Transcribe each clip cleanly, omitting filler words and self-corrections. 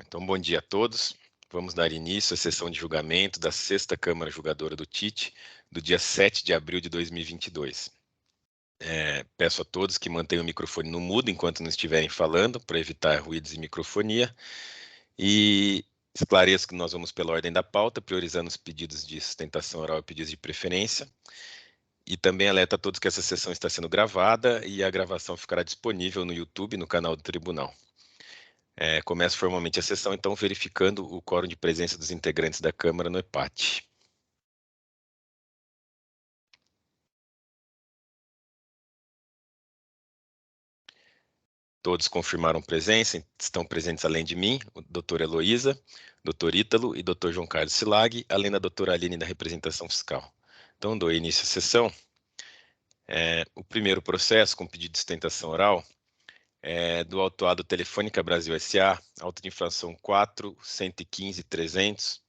Então, bom dia a todos. Vamos dar início à sessão de julgamento da 6ª Câmara Julgadora do TIT, do dia 7 de abril de 2022. Peço a todos que mantenham o microfone no mudo enquanto não estiverem falando, para evitar ruídos e microfonia. E esclareço que nós vamos pela ordem da pauta, priorizando os pedidos de sustentação oral e pedidos de preferência. E também alerta a todos que essa sessão está sendo gravada e a gravação ficará disponível no YouTube, no canal do Tribunal. Começo formalmente a sessão, então, verificando o quórum de presença dos integrantes da Câmara no EPAT. Todos confirmaram presença, estão presentes além de mim, o doutor Heloísa, doutor Ítalo e doutor João Carlos Silag, além da doutora Aline da representação fiscal. Então, dou início à sessão. O primeiro processo, com pedido de sustentação oral, do autuado Telefônica Brasil S.A., auto de infração 4.115.300,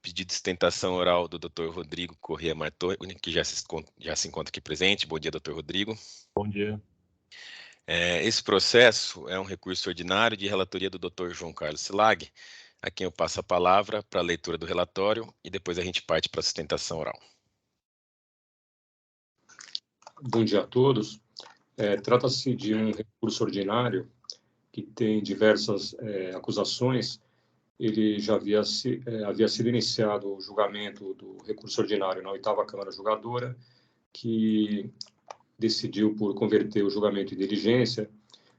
pedido de sustentação oral do Dr. Rodrigo Corrêa Martoni, que já se encontra aqui presente. Bom dia, Dr. Rodrigo. Bom dia. Esse processo é um recurso ordinário de relatoria do Dr. João Carlos Silag, a quem eu passo a palavra para a leitura do relatório e depois a gente parte para a sustentação oral. Bom dia a todos. Trata-se de um recurso ordinário que tem diversas acusações. Ele já havia sido iniciado o julgamento do recurso ordinário na 8ª Câmara Julgadora, que decidiu por converter o julgamento em diligência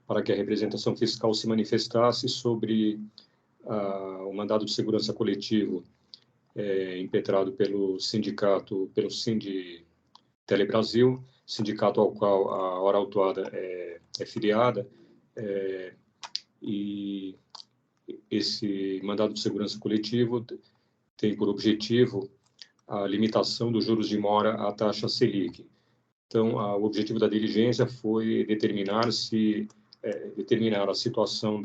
para que a representação fiscal se manifestasse sobre o mandado de segurança coletivo impetrado pelo sindicato, pelo Sindi Telebrasil, sindicato ao qual a hora autuada é filiada, e esse mandado de segurança coletivo tem por objetivo a limitação dos juros de mora à taxa Selic. Então, o objetivo da diligência foi determinar a situação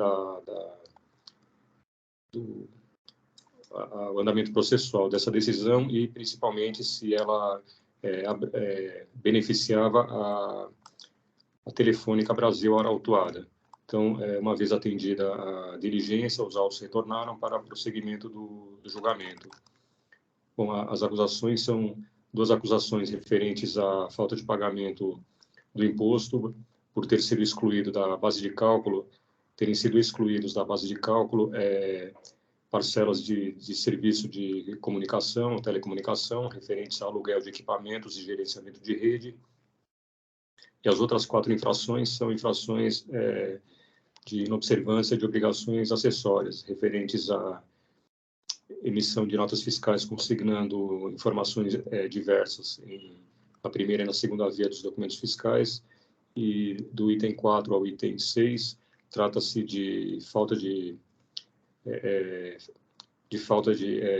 do andamento processual dessa decisão e, principalmente, se ela beneficiava a Telefônica Brasil hora autuada. Então, uma vez atendida a diligência, os autos retornaram para prosseguimento do julgamento. Bom, as acusações são 2 acusações referentes à falta de pagamento do imposto por ter sido excluído da base de cálculo, terem sido excluídos da base de cálculo parcelas de serviço de comunicação, telecomunicação, referentes ao aluguel de equipamentos e gerenciamento de rede. E as outras 4 infrações são infrações de inobservância de obrigações acessórias, referentes à emissão de notas fiscais consignando informações diversas na primeira e na segunda via dos documentos fiscais, e do item 4 ao item 6, trata-se de falta de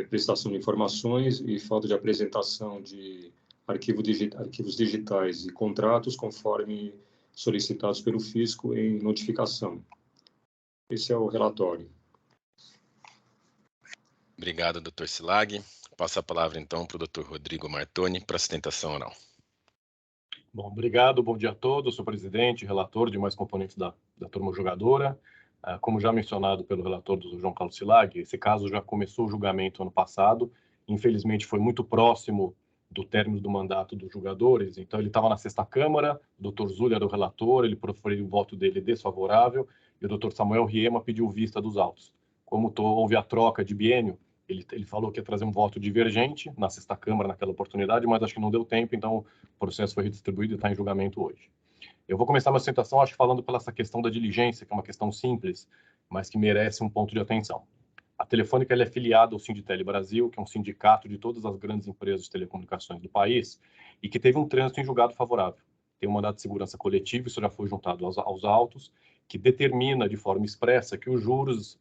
prestação de informações e falta de apresentação de arquivos digitais e contratos conforme solicitados pelo fisco em notificação. Esse é o relatório. Obrigado, Dr. Silag. Passo a palavra, então, para o Dr. Rodrigo Martoni para a sustentação oral. Bom, obrigado. Bom dia a todos. Sou presidente e relator de mais componentes da turma julgadora. Como já mencionado pelo relator do João Carlos Silag, esse caso já começou o julgamento ano passado. Infelizmente, foi muito próximo do término do mandato dos julgadores. Então, ele estava na 6ª Câmara, o Dr. Zulia era o relator, ele proferiu o voto dele desfavorável, e o Dr. Samuel Riema pediu vista dos autos. Como houve a troca de biênio, ele falou que ia trazer um voto divergente na 6ª Câmara naquela oportunidade, mas acho que não deu tempo, então o processo foi redistribuído e está em julgamento hoje. Eu vou começar minha sustentação, acho, falando pela essa questão da diligência, que é uma questão simples, mas que merece um ponto de atenção. A Telefônica é filiada ao Sinditele Brasil, que é um sindicato de todas as grandes empresas de telecomunicações do país, e que teve um trânsito em julgado favorável. Tem um mandado de segurança coletivo, isso já foi juntado aos autos, que determina de forma expressa que os juros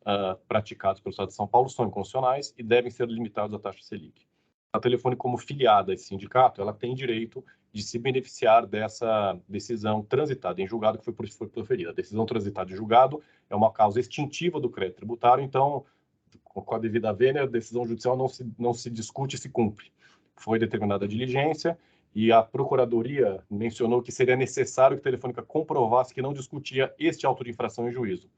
praticados pelo Estado de São Paulo são inconstitucionais e devem ser limitados à taxa Selic. A Telefônica, como filiada a esse sindicato, ela tem direito de se beneficiar dessa decisão transitada em julgado que foi proferida. A decisão transitada em julgado é uma causa extintiva do crédito tributário, então, com a devida vênia, a decisão judicial não se discute e se cumpre. Foi determinada a diligência e a Procuradoria mencionou que seria necessário que a Telefônica comprovasse que não discutia este auto de infração em juízo.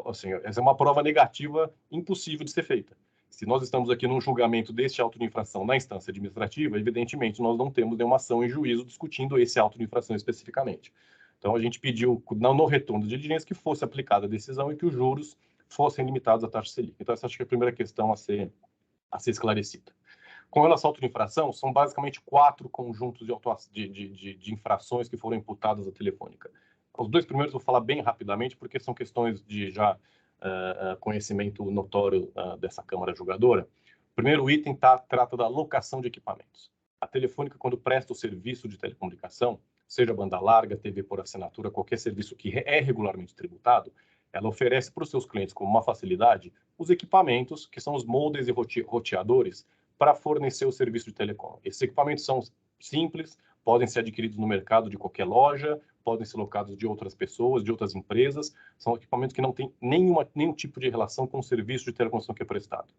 Assim, essa é uma prova negativa impossível de ser feita. Se nós estamos aqui num julgamento deste auto de infração na instância administrativa, evidentemente nós não temos nenhuma ação em juízo discutindo esse auto de infração especificamente. Então a gente pediu no retorno de diligência que fosse aplicada a decisão e que os juros fossem limitados à taxa Selic. Então essa acho que é a primeira questão a ser esclarecida. Com relação à auto de infração, são basicamente 4 conjuntos de infrações que foram imputadas à Telefônica. Os 2 primeiros eu vou falar bem rapidamente, porque são questões de já conhecimento notório dessa Câmara Julgadora. O primeiro item trata da locação de equipamentos. A Telefônica, quando presta o serviço de telecomunicação, seja banda larga, TV por assinatura, qualquer serviço que é regularmente tributado, ela oferece para os seus clientes, como uma facilidade, os equipamentos, que são os modems e roteadores, para fornecer o serviço de telecom. Esses equipamentos são simples, podem ser adquiridos no mercado de qualquer loja, podem ser locados de outras pessoas, de outras empresas, são equipamentos que não têm nenhum tipo de relação com o serviço de telecomunicação que é prestado.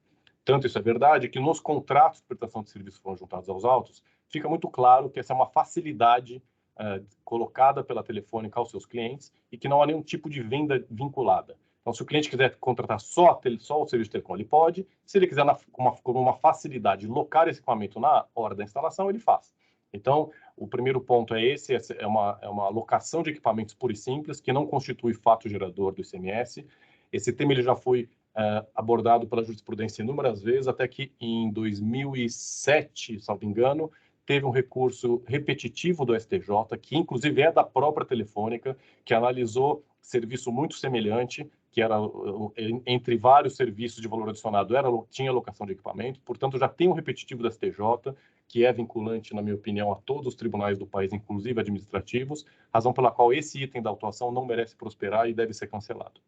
Tanto isso é verdade que nos contratos de prestação de serviços que foram juntados aos autos, fica muito claro que essa é uma facilidade colocada pela Telefônica aos seus clientes e que não há nenhum tipo de venda vinculada. Então, se o cliente quiser contratar só o serviço de telecom, ele pode. Se ele quiser, com uma facilidade, locar esse equipamento na hora da instalação, ele faz. Então, o primeiro ponto é esse, é uma locação de equipamentos pura e simples, que não constitui fato gerador do ICMS. Esse tema ele já foi abordado pela jurisprudência inúmeras vezes, até que em 2007, salvo engano, teve um recurso repetitivo do STJ, que inclusive é da própria Telefônica, que analisou serviço muito semelhante, que era, entre vários serviços de valor adicionado, tinha locação de equipamento, portanto, já tem um repetitivo do STJ, que é vinculante, na minha opinião, a todos os tribunais do país, inclusive administrativos, razão pela qual esse item da autuação não merece prosperar e deve ser cancelado.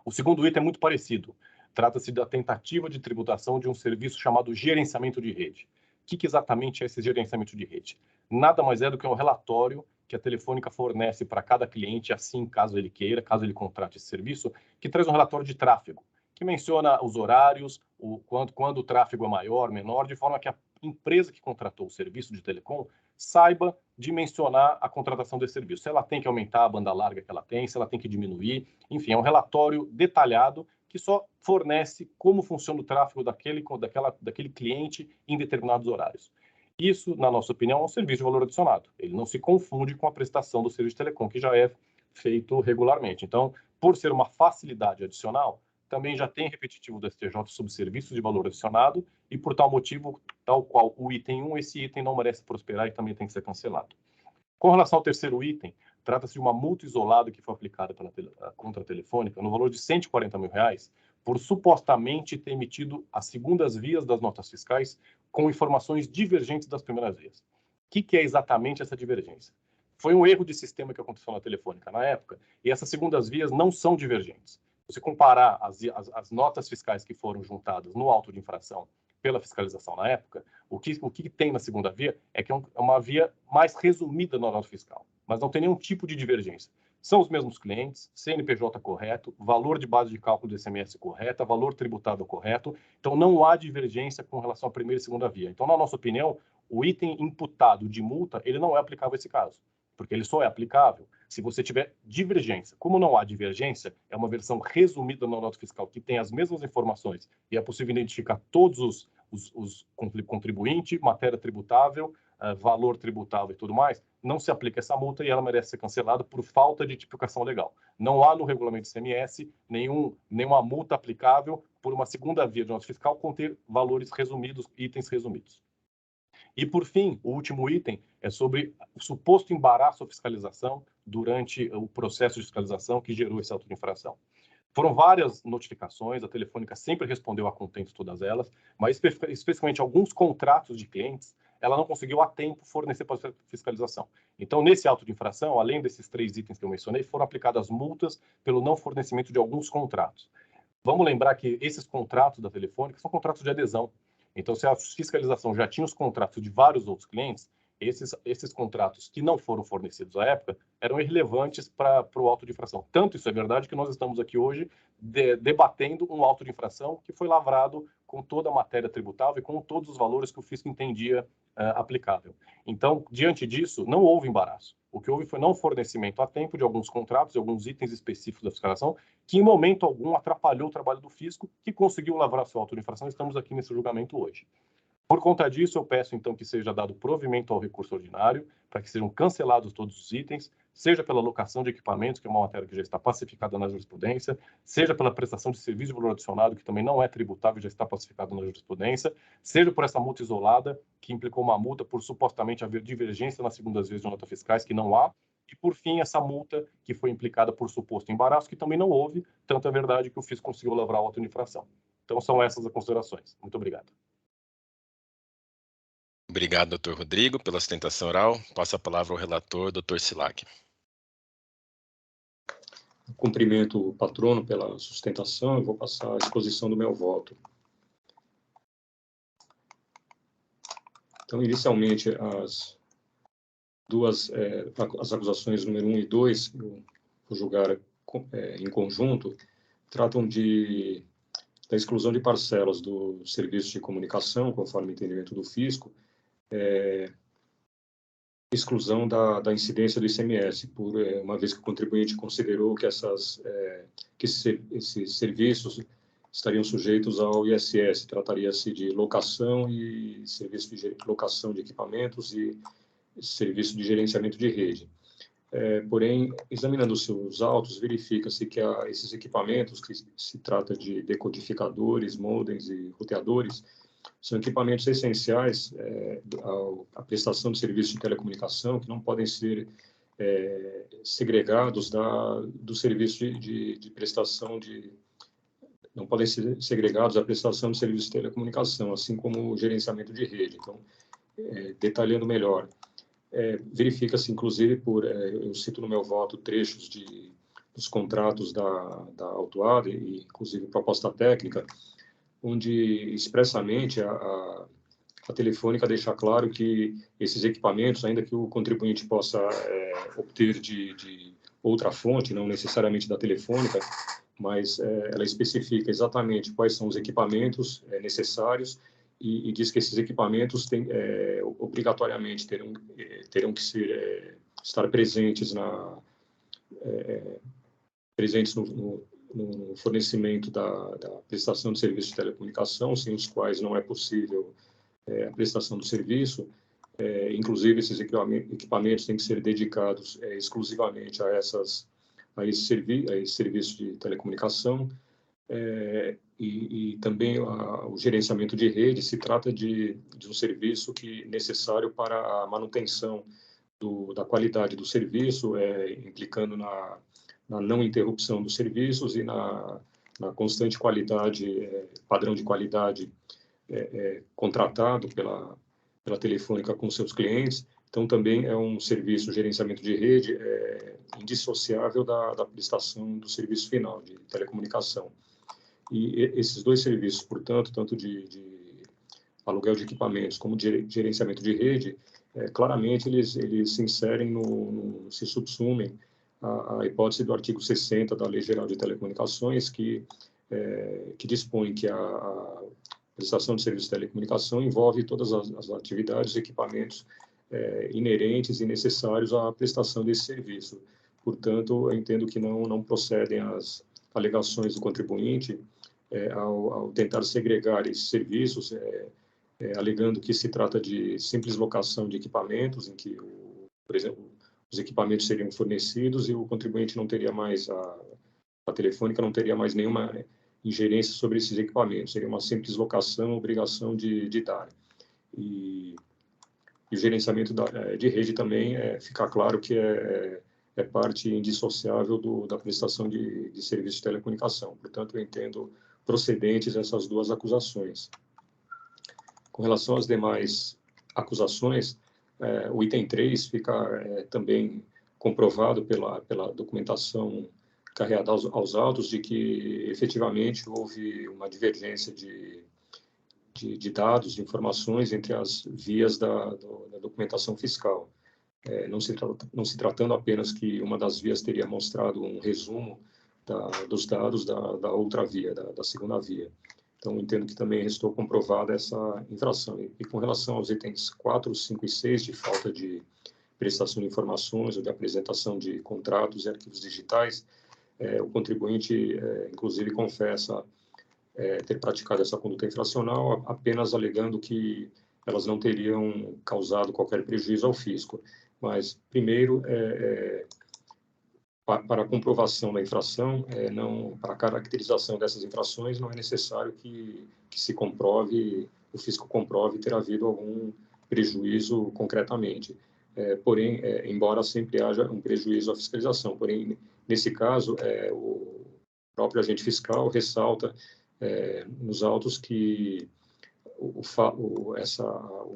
O segundo item é muito parecido. Trata-se da tentativa de tributação de um serviço chamado gerenciamento de rede. O que exatamente é esse gerenciamento de rede? Nada mais é do que um relatório que a Telefônica fornece para cada cliente, assim, caso ele queira, caso ele contrate esse serviço, que traz um relatório de tráfego, que menciona os horários, quando o tráfego é maior, menor, de forma que a empresa que contratou o serviço de telecom saiba dimensionar a contratação desse serviço. Se ela tem que aumentar a banda larga que ela tem, se ela tem que diminuir, enfim, é um relatório detalhado que só fornece como funciona o tráfego daquele cliente em determinados horários. Isso, na nossa opinião, é um serviço de valor adicionado. Ele não se confunde com a prestação do serviço de telecom, que já é feito regularmente. Então, por ser uma facilidade adicional, também já tem repetitivo do STJ sobre serviços de valor adicionado e, por tal motivo, tal qual o item 1, esse item não merece prosperar e também tem que ser cancelado. Com relação ao terceiro item, trata-se de uma multa isolada que foi aplicada contra a Telefônica no valor de R$140 mil, por supostamente ter emitido as segundas vias das notas fiscais com informações divergentes das primeiras vias. O que é exatamente essa divergência? Foi um erro de sistema que aconteceu na Telefônica na época, e essas segundas vias não são divergentes. Se você comparar as notas fiscais que foram juntadas no auto de infração pela fiscalização na época, o que tem na segunda via é que é uma via mais resumida na nota fiscal, mas não tem nenhum tipo de divergência. São os mesmos clientes, CNPJ correto, valor de base de cálculo do ICMS correta, valor tributável correto, então não há divergência com relação à primeira e segunda via. Então, na nossa opinião, o item imputado de multa, ele não é aplicável a esse caso, porque ele só é aplicável se você tiver divergência. Como não há divergência, é uma versão resumida na nota fiscal que tem as mesmas informações e é possível identificar todos os contribuintes, matéria tributável, valor tributável e tudo mais, não se aplica essa multa e ela merece ser cancelada por falta de tipificação legal. Não há no regulamento do ICMS nenhuma multa aplicável por uma segunda via de nota fiscal conter valores resumidos, itens resumidos. E, por fim, o último item é sobre o suposto embaraço à fiscalização durante o processo de fiscalização que gerou essa auto de infração. Foram várias notificações, a Telefônica sempre respondeu a contento todas elas, mas especificamente alguns contratos de clientes, ela não conseguiu a tempo fornecer para a fiscalização. Então, nesse auto de infração, além desses 3 itens que eu mencionei, foram aplicadas multas pelo não fornecimento de alguns contratos. Vamos lembrar que esses contratos da Telefônica são contratos de adesão. Então, se a fiscalização já tinha os contratos de vários outros clientes, esses contratos que não foram fornecidos à época eram irrelevantes para o auto de infração. Tanto isso é verdade que nós estamos aqui hoje debatendo um auto de infração que foi lavrado com toda a matéria tributável e com todos os valores que o fisco entendia aplicável. Então, diante disso, não houve embaraço. O que houve foi não fornecimento a tempo de alguns contratos e alguns itens específicos da fiscalização, que em momento algum atrapalhou o trabalho do fisco, que conseguiu lavrar sua auto-infração. Estamos aqui nesse julgamento hoje. Por conta disso, eu peço, então, que seja dado provimento ao recurso ordinário, para que sejam cancelados todos os itens, seja pela locação de equipamentos, que é uma matéria que já está pacificada na jurisprudência, seja pela prestação de serviço de valor adicionado, que também não é tributável, já está pacificado na jurisprudência, seja por essa multa isolada, que implicou uma multa por supostamente haver divergência nas segundas vezes de notas fiscais, que não há, e, por fim, essa multa que foi implicada por suposto embaraço, que também não houve, tanto é verdade que o fisco conseguiu lavrar a auto-infração. Então, são essas as considerações. Muito obrigado. Obrigado, doutor Rodrigo, pela sustentação oral. Passo a palavra ao relator, doutor Silag. Cumprimento o patrono pela sustentação e vou passar a exposição do meu voto. Então, inicialmente, as acusações número 1 e 2, eu vou julgar em conjunto, tratam da exclusão de parcelas do serviço de comunicação, conforme o entendimento do fisco, exclusão da incidência do ICMS, uma vez que o contribuinte considerou que esses serviços estariam sujeitos ao ISS. Trataria-se de locação e serviço de locação de equipamentos e serviço de gerenciamento de rede. Porém, examinando os seus autos, verifica-se que esses equipamentos, que se trata de decodificadores, modems e roteadores, são equipamentos essenciais à prestação de serviço de telecomunicação, que não podem ser segregados do serviço de prestação não podem ser segregados à prestação de serviço de telecomunicação, assim como o gerenciamento de rede. Então, detalhando melhor, verifica-se, inclusive, eu cito no meu voto trechos dos contratos da autuada, e inclusive proposta técnica, onde expressamente a Telefônica deixa claro que esses equipamentos, ainda que o contribuinte possa obter de outra fonte, não necessariamente da Telefônica, mas ela especifica exatamente quais são os equipamentos necessários e diz que esses equipamentos obrigatoriamente terão que estar presentes no fornecimento da prestação de serviço de telecomunicação, sem os quais não é possível a prestação do serviço. Inclusive, esses equipamentos têm que ser dedicados exclusivamente a esse serviço de telecomunicação. E também o gerenciamento de rede se trata de um serviço necessário para a manutenção da qualidade do serviço, implicando na não interrupção dos serviços e na constante qualidade, padrão de qualidade contratado pela Telefônica com seus clientes. Então, também é um serviço, gerenciamento de rede, indissociável da prestação do serviço final de telecomunicação. E esses dois serviços, portanto, tanto de aluguel de equipamentos como de gerenciamento de rede, claramente eles se inserem se subsumem a hipótese do artigo 60 da Lei Geral de Telecomunicações, que dispõe que a prestação de serviço de telecomunicação envolve todas as atividades e equipamentos inerentes e necessários à prestação desse serviço. Portanto, eu entendo que não procedem as alegações do contribuinte ao tentar segregar esses serviços, alegando que se trata de simples locação de equipamentos, em que, por exemplo, os equipamentos seriam fornecidos e o contribuinte não teria mais, a Telefônica não teria mais nenhuma ingerência sobre esses equipamentos, seria uma simples locação, obrigação de dar. E o gerenciamento de rede também fica claro que é parte indissociável da prestação de serviço de telecomunicação. Portanto, eu entendo procedentes essas duas acusações. Com relação às demais acusações, o item 3 fica também comprovado pela documentação carreada aos autos de que efetivamente houve uma divergência de dados, de informações entre as vias da documentação fiscal. Não se tratando apenas que uma das vias teria mostrado um resumo dos dados da outra via, da segunda via. Então, entendo que também restou comprovada essa infração. E com relação aos itens 4, 5 e 6, de falta de prestação de informações ou de apresentação de contratos e arquivos digitais, o contribuinte, inclusive, confessa ter praticado essa conduta infracional, apenas alegando que elas não teriam causado qualquer prejuízo ao fisco. Mas, primeiro, para a comprovação da infração, para a caracterização dessas infrações, não é necessário que se comprove, o fisco comprove ter havido algum prejuízo concretamente. Porém, embora sempre haja um prejuízo à fiscalização, porém, nesse caso, o próprio agente fiscal ressalta nos autos que o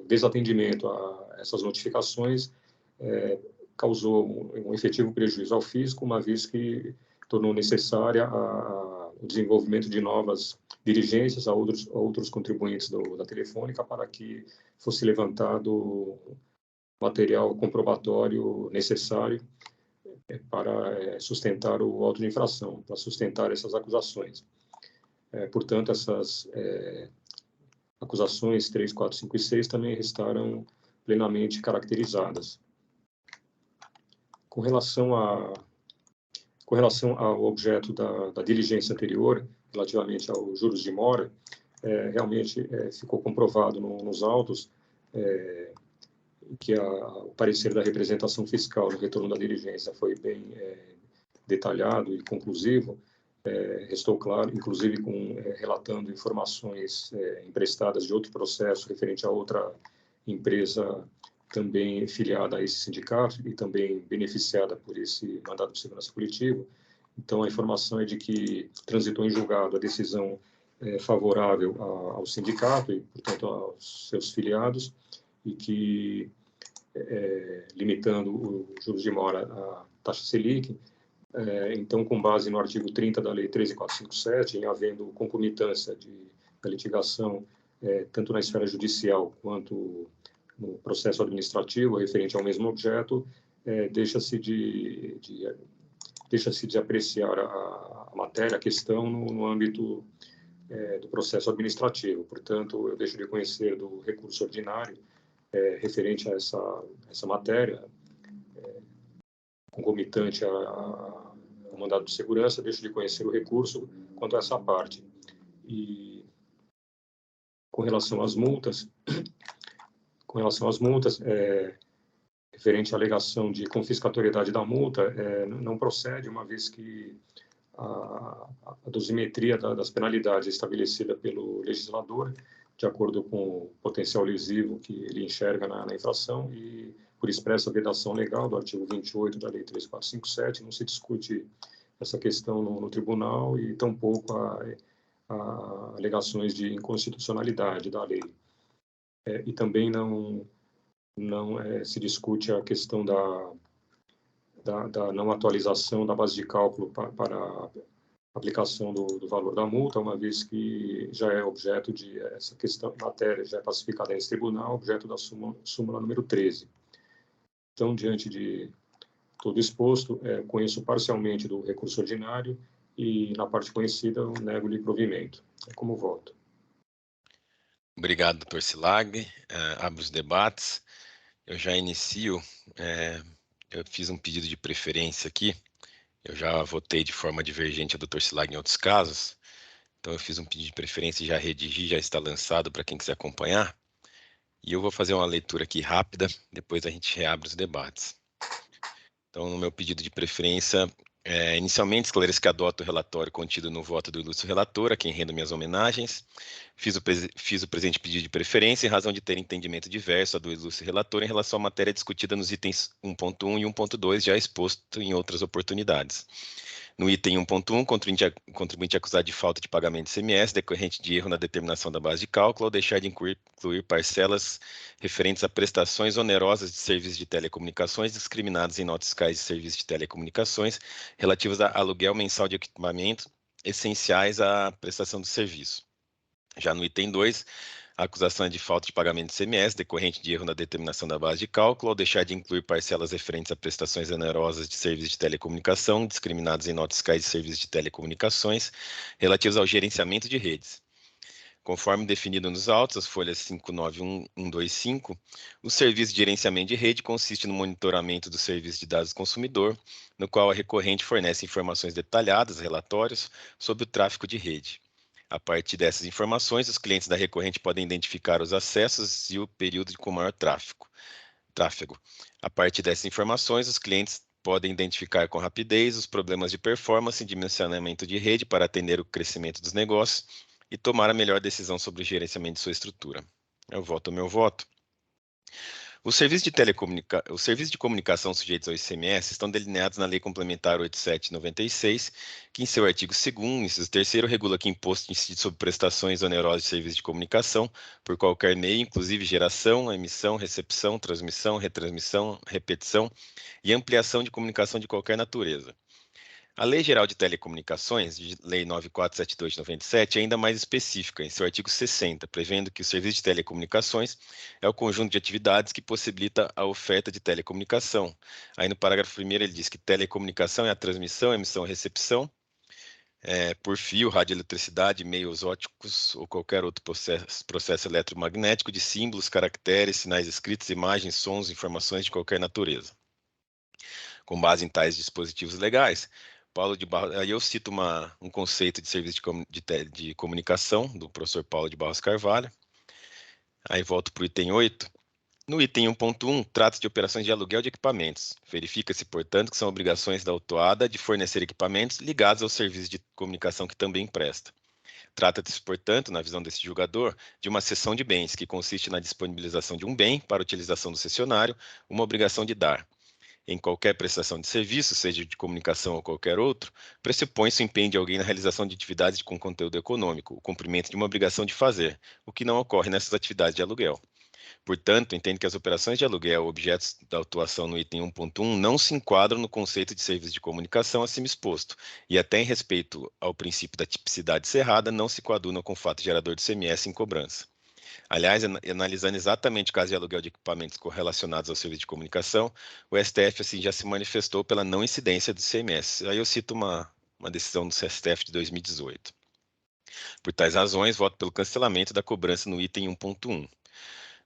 desatendimento a essas notificações causou um efetivo prejuízo ao fisco, uma vez que tornou necessária o desenvolvimento de novas diligências a outros contribuintes da Telefônica para que fosse levantado material comprobatório necessário para sustentar o auto de infração, para sustentar essas acusações. Portanto, essas acusações 3, 4, 5 e 6 também restaram plenamente caracterizadas. Com relação ao objeto da diligência anterior, relativamente aos juros de mora, realmente ficou comprovado nos autos que o parecer da representação fiscal no retorno da diligência foi bem detalhado e conclusivo. Restou claro, inclusive relatando informações emprestadas de outro processo referente a outra empresa também filiada a esse sindicato e também beneficiada por esse mandado de segurança coletivo. Então, a informação é de que transitou em julgado a decisão favorável ao sindicato e, portanto, aos seus filiados, e que, limitando os juros de mora à taxa Selic, então, com base no artigo 30 da Lei 13.457, em havendo concomitância da litigação, tanto na esfera judicial quanto no processo administrativo referente ao mesmo objeto, deixa-se de apreciar a matéria, a questão, no âmbito do processo administrativo. Portanto, eu deixo de conhecer do recurso ordinário referente a essa matéria, concomitante ao mandado de segurança, deixo de conhecer o recurso quanto a essa parte. E com relação às multas, referente à alegação de confiscatoriedade da multa, não procede, uma vez que a dosimetria das penalidades estabelecida pelo legislador, de acordo com o potencial lesivo que ele enxerga na infração, e por expressa vedação legal do artigo 28 da Lei 13.457, não se discute essa questão no tribunal e tampouco há alegações de inconstitucionalidade da lei. E também não se discute a questão da não atualização da base de cálculo para a aplicação do valor da multa, uma vez que já é objeto de essa questão, matéria já é classificada nesse tribunal, objeto da súmula número 13. Então, diante de todo exposto, conheço parcialmente do recurso ordinário e, na parte conhecida, eu nego-lhe provimento. Como voto. Obrigado, doutor Silag. Abro os debates. Eu já inicio. Eu fiz um pedido de preferência aqui. Eu já votei de forma divergente a doutor Silag em outros casos. Então, eu fiz um pedido de preferência e já redigi, já está lançado para quem quiser acompanhar. E eu vou fazer uma leitura aqui rápida, depois a gente reabre os debates. Então, no meu pedido de preferência, inicialmente esclareço que adoto o relatório contido no voto do ilustre relator, a quem rendo minhas homenagens. Fiz o presente pedido de preferência em razão de ter entendimento diverso do ilustre relator em relação à matéria discutida nos itens 1.1 e 1.2, já exposto em outras oportunidades. No item 1.1, contribuinte acusado de falta de pagamento de ICMS decorrente de erro na determinação da base de cálculo, ao deixar de incluir parcelas referentes a prestações onerosas de serviços de telecomunicações discriminadas em notas fiscais de serviços de telecomunicações relativas a aluguel mensal de equipamento essenciais à prestação do serviço. Já no item 2, a acusação é de falta de pagamento de ICMS decorrente de erro na determinação da base de cálculo, ao deixar de incluir parcelas referentes a prestações onerosas de serviços de telecomunicação discriminadas em notas fiscais de serviços de telecomunicações relativos ao gerenciamento de redes. Conforme definido nos autos, as folhas 59125, o serviço de gerenciamento de rede consiste no monitoramento do serviço de dados do consumidor, no qual a recorrente fornece informações detalhadas, relatórios, sobre o tráfego de rede. A partir dessas informações, os clientes da recorrente podem identificar os acessos e o período com maior tráfego. A partir dessas informações, os clientes podem identificar com rapidez os problemas de performance e dimensionamento de rede para atender o crescimento dos negócios e tomar a melhor decisão sobre o gerenciamento de sua estrutura. Eu voto o meu voto. Os serviços de comunicação sujeitos ao ICMS estão delineados na Lei Complementar 87/96, que em seu artigo 2º, inciso 3º, regula que imposto incide sobre prestações onerosas de serviços de comunicação por qualquer meio, inclusive geração, emissão, recepção, transmissão, retransmissão, repetição e ampliação de comunicação de qualquer natureza. A Lei Geral de Telecomunicações, Lei 9472 de 97, é ainda mais específica, em seu artigo 60, prevendo que o serviço de telecomunicações é o conjunto de atividades que possibilita a oferta de telecomunicação. Aí no parágrafo 1º ele diz que telecomunicação é a transmissão, emissão e recepção por fio, radioeletricidade, meios óticos ou qualquer outro processo eletromagnético de símbolos, caracteres, sinais escritos, imagens, sons, informações de qualquer natureza. Com base em tais dispositivos legais, aí eu cito um conceito de serviço de comunicação do professor Paulo de Barros Carvalho. Aí volto para o item 8. No item 1.1, trata-se de operações de aluguel de equipamentos. Verifica-se, portanto, que são obrigações da autuada de fornecer equipamentos ligados ao serviço de comunicação que também presta. Trata-se, portanto, na visão desse julgador, de uma cessão de bens, que consiste na disponibilização de um bem para utilização do cessionário, uma obrigação de dar. Em qualquer prestação de serviço, seja de comunicação ou qualquer outro, pressupõe-se o empenho de alguém na realização de atividades com conteúdo econômico, o cumprimento de uma obrigação de fazer, o que não ocorre nessas atividades de aluguel. Portanto, entendo que as operações de aluguel, objetos da autuação no item 1.1, não se enquadram no conceito de serviço de comunicação acima exposto, e até em respeito ao princípio da tipicidade cerrada, não se coadunam com o fato gerador de CMS em cobrança. Aliás, analisando exatamente o caso de aluguel de equipamentos correlacionados ao serviço de comunicação, o STF assim, já se manifestou pela não incidência do ICMS. Aí eu cito uma decisão do STF de 2018. Por tais razões, voto pelo cancelamento da cobrança no item 1.1.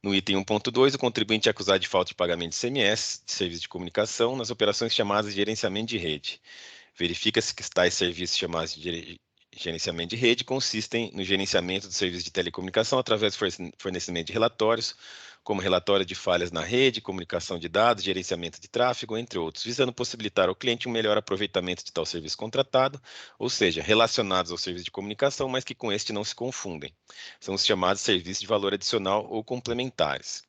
No item 1.2, o contribuinte é acusado de falta de pagamento de ICMS, de serviço de comunicação, nas operações chamadas de gerenciamento de rede. Verifica-se que tais serviços chamados de gerenciamento de rede consistem no gerenciamento do serviço de telecomunicação através do fornecimento de relatórios, como relatório de falhas na rede, comunicação de dados, gerenciamento de tráfego, entre outros, visando possibilitar ao cliente um melhor aproveitamento de tal serviço contratado, ou seja, relacionados ao serviço de comunicação, mas que com este não se confundem. São os chamados serviços de valor adicional ou complementares.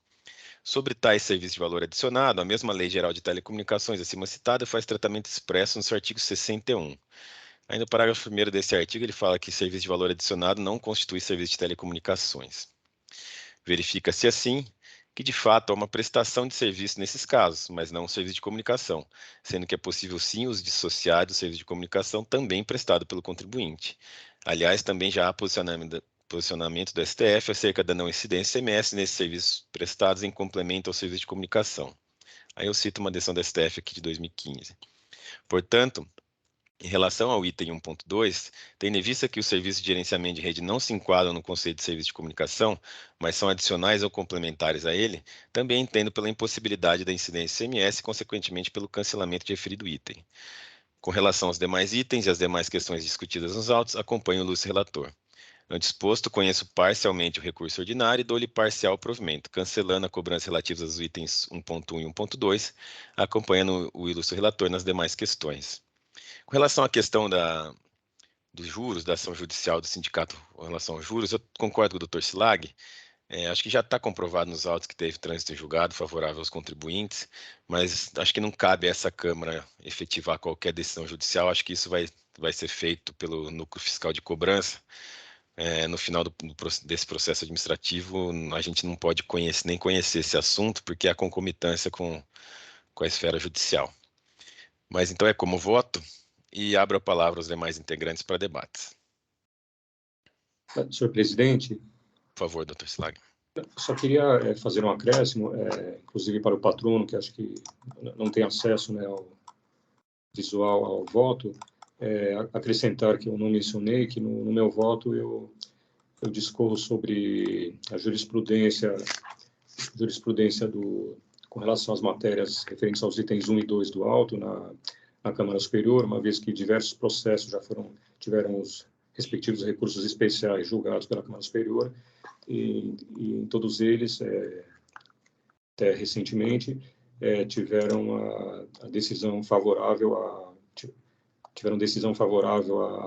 Sobre tais serviços de valor adicionado, a mesma Lei Geral de Telecomunicações acima citada faz tratamento expresso no seu artigo 61. Aí no parágrafo 1º desse artigo, ele fala que serviço de valor adicionado não constitui serviço de telecomunicações. Verifica-se assim que, de fato, há uma prestação de serviço nesses casos, mas não um serviço de comunicação, sendo que é possível sim os dissociar do serviço de comunicação também prestado pelo contribuinte. Aliás, também já há posicionamento do STF acerca da não incidência ICMS nesses serviços prestados em complemento ao serviço de comunicação. Aí eu cito uma decisão do STF aqui de 2015. Portanto, em relação ao item 1.2, tendo em vista que os serviços de gerenciamento de rede não se enquadram no conceito de serviço de comunicação, mas são adicionais ou complementares a ele, também entendo pela impossibilidade da incidência ICMS e, consequentemente, pelo cancelamento de referido item. Com relação aos demais itens e às demais questões discutidas nos autos, acompanho o ilustre relator. No disposto, conheço parcialmente o recurso ordinário e dou-lhe parcial provimento, cancelando a cobrança relativa aos itens 1.1 e 1.2, acompanhando o ilustre relator nas demais questões. Com relação à questão dos juros, da ação judicial do sindicato com relação aos juros, eu concordo com o Dr. Silag. Acho que já está comprovado nos autos que teve trânsito em julgado favorável aos contribuintes, mas acho que não cabe a essa Câmara efetivar qualquer decisão judicial. Acho que isso vai ser feito pelo núcleo fiscal de cobrança. No final desse processo administrativo, a gente não pode nem conhecer esse assunto, porque há concomitância com a esfera judicial. Mas então é como voto. E abro a palavra aos demais integrantes para debates. Senhor presidente. Por favor, Dr. Silag. Só queria fazer um acréscimo, inclusive para o patrono, que acho que não tem acesso, né, ao visual ao voto, acrescentar que eu não mencionei, que no meu voto eu eu discorro sobre a jurisprudência com relação às matérias referentes aos itens 1 e 2 do auto na Câmara Superior, uma vez que diversos processos tiveram os respectivos recursos especiais julgados pela Câmara Superior, e em todos eles, até recentemente, tiveram decisão favorável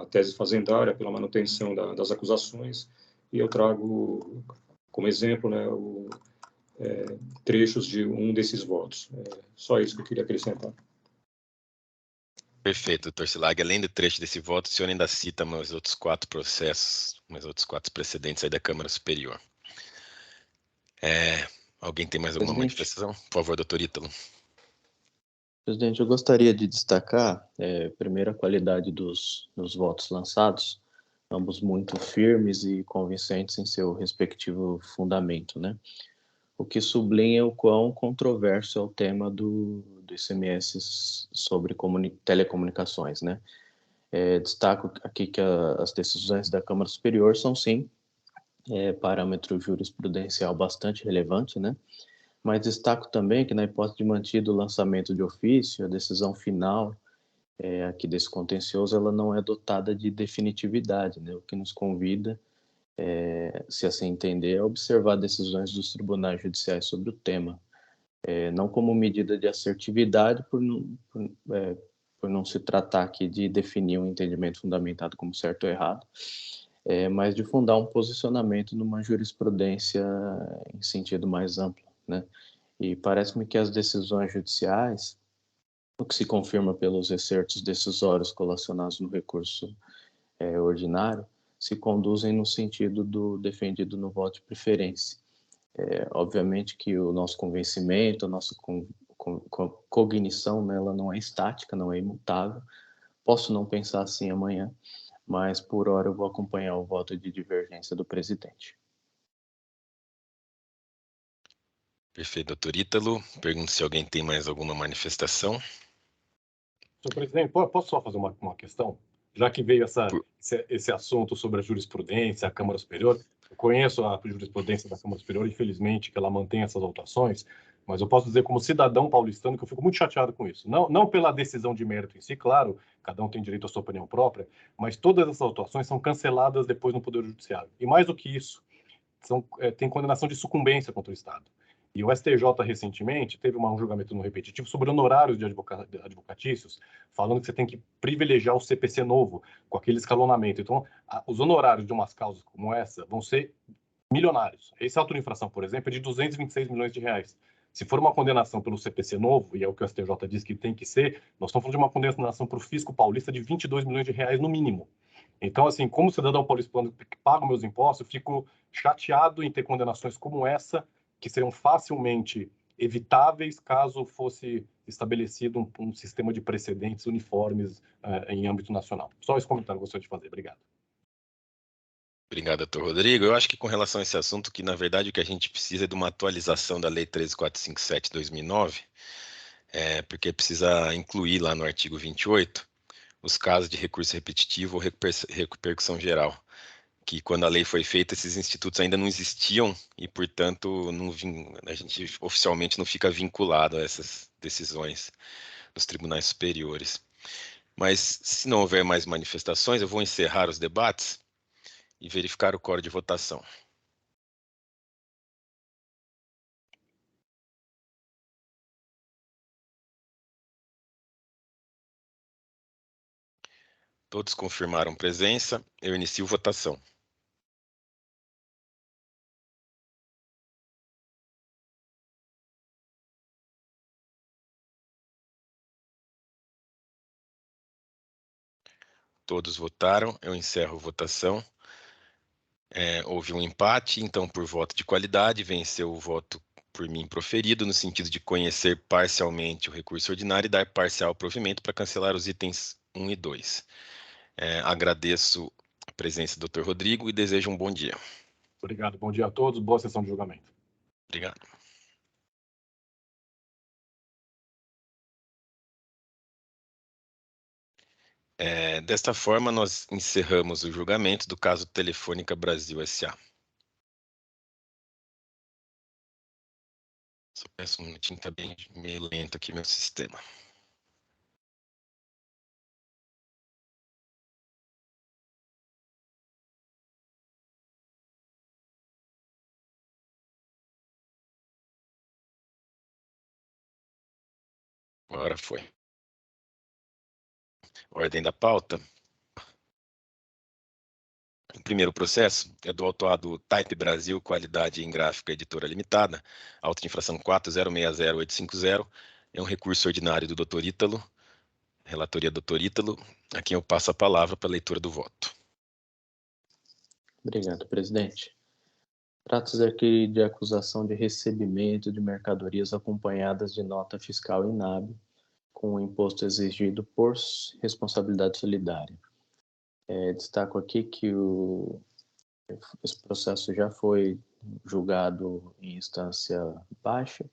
à tese fazendária pela manutenção das acusações, e eu trago como exemplo, né, trechos de um desses votos. Só isso que eu queria acrescentar. Perfeito, doutor Silag. Além do trecho desse voto, o senhor ainda cita mais outros 4 processos, mais outros 4 precedentes aí da Câmara Superior. Alguém tem mais alguma manifestação? Por favor, doutor Ítalo. Presidente, eu gostaria de destacar, primeiro, a qualidade dos votos lançados, ambos muito firmes e convincentes em seu respectivo fundamento, né? O que sublinha o quão controverso é o tema do ICMS sobre telecomunicações, né? Destaco aqui que as decisões da Câmara Superior são, sim, parâmetro jurisprudencial bastante relevante, né? Mas destaco também que, na hipótese de mantido o lançamento de ofício, a decisão final aqui desse contencioso, ela não é dotada de definitividade, né? O que nos convida, se assim entender, a observar decisões dos tribunais judiciais sobre o tema, não como medida de assertividade, por não se tratar aqui de definir um entendimento fundamentado como certo ou errado, mas de fundar um posicionamento numa jurisprudência em sentido mais amplo, né? E parece-me que as decisões judiciais, o que se confirma pelos excertos decisórios colacionados no recurso ordinário, se conduzem no sentido do defendido no voto de preferência. Obviamente que o nosso convencimento, a nossa cognição, né, ela não é estática, não é imutável. Posso não pensar assim amanhã, mas por hora eu vou acompanhar o voto de divergência do presidente. Perfeito, doutor Ítalo. Pergunto se alguém tem mais alguma manifestação. Senhor presidente, posso só fazer uma questão? Já que veio esse assunto sobre a jurisprudência, a Câmara Superior, eu conheço a jurisprudência da Câmara Superior, infelizmente, que ela mantém essas votações, mas eu posso dizer como cidadão paulistano que eu fico muito chateado com isso. Não pela decisão de mérito em si, claro, cada um tem direito à sua opinião própria, mas todas essas votações são canceladas depois no Poder Judiciário. E mais do que isso, tem condenação de sucumbência contra o Estado. E o STJ, recentemente, teve um julgamento no repetitivo sobre honorários de advocatícios, falando que você tem que privilegiar o CPC novo, com aquele escalonamento. Então, os honorários de umas causas como essa vão ser milionários. Esse auto de infração, por exemplo, é de 226 milhões de reais. Se for uma condenação pelo CPC novo, e é o que o STJ diz que tem que ser, nós estamos falando de uma condenação para o fisco paulista de 22 milhões de reais no mínimo. Então, assim, como cidadão paulistano que pago meus impostos, eu fico chateado em ter condenações como essa, que seriam facilmente evitáveis caso fosse estabelecido um sistema de precedentes uniformes em âmbito nacional. Só esse comentário que eu gostaria de fazer. Obrigado. Obrigado, doutor Rodrigo. Eu acho que com relação a esse assunto, que na verdade o que a gente precisa é de uma atualização da Lei 13.457 de 2009, porque precisa incluir lá no artigo 28 os casos de recurso repetitivo ou repercussão geral, que quando a lei foi feita, esses institutos ainda não existiam e, portanto, a gente oficialmente não fica vinculado a essas decisões dos tribunais superiores. Mas, se não houver mais manifestações, eu vou encerrar os debates e verificar o quórum de votação. Todos confirmaram presença. Eu inicio votação. Todos votaram. Eu encerro a votação. Houve um empate, então, por voto de qualidade, venceu o voto por mim proferido, no sentido de conhecer parcialmente o recurso ordinário e dar parcial provimento para cancelar os itens 1 e 2. Agradeço a presença do Dr. Rodrigo e desejo um bom dia. Obrigado. Bom dia a todos. Boa sessão de julgamento. Obrigado. Desta forma, nós encerramos o julgamento do caso Telefônica Brasil S.A. Só peço um minutinho, está bem meio lento aqui meu sistema. Agora foi. Ordem da pauta. O primeiro processo é do autuado Type Brasil, Qualidade em Gráfica Editora Limitada, auto de infração 4060850. É um recurso ordinário do Dr. Ítalo, relatoria Dr. Ítalo, a quem eu passo a palavra para a leitura do voto. Obrigado, presidente. Trata-se aqui de acusação de recebimento de mercadorias acompanhadas de nota fiscal inábil, com o imposto exigido por responsabilidade solidária. Destaco aqui que esse processo já foi julgado em instância baixa,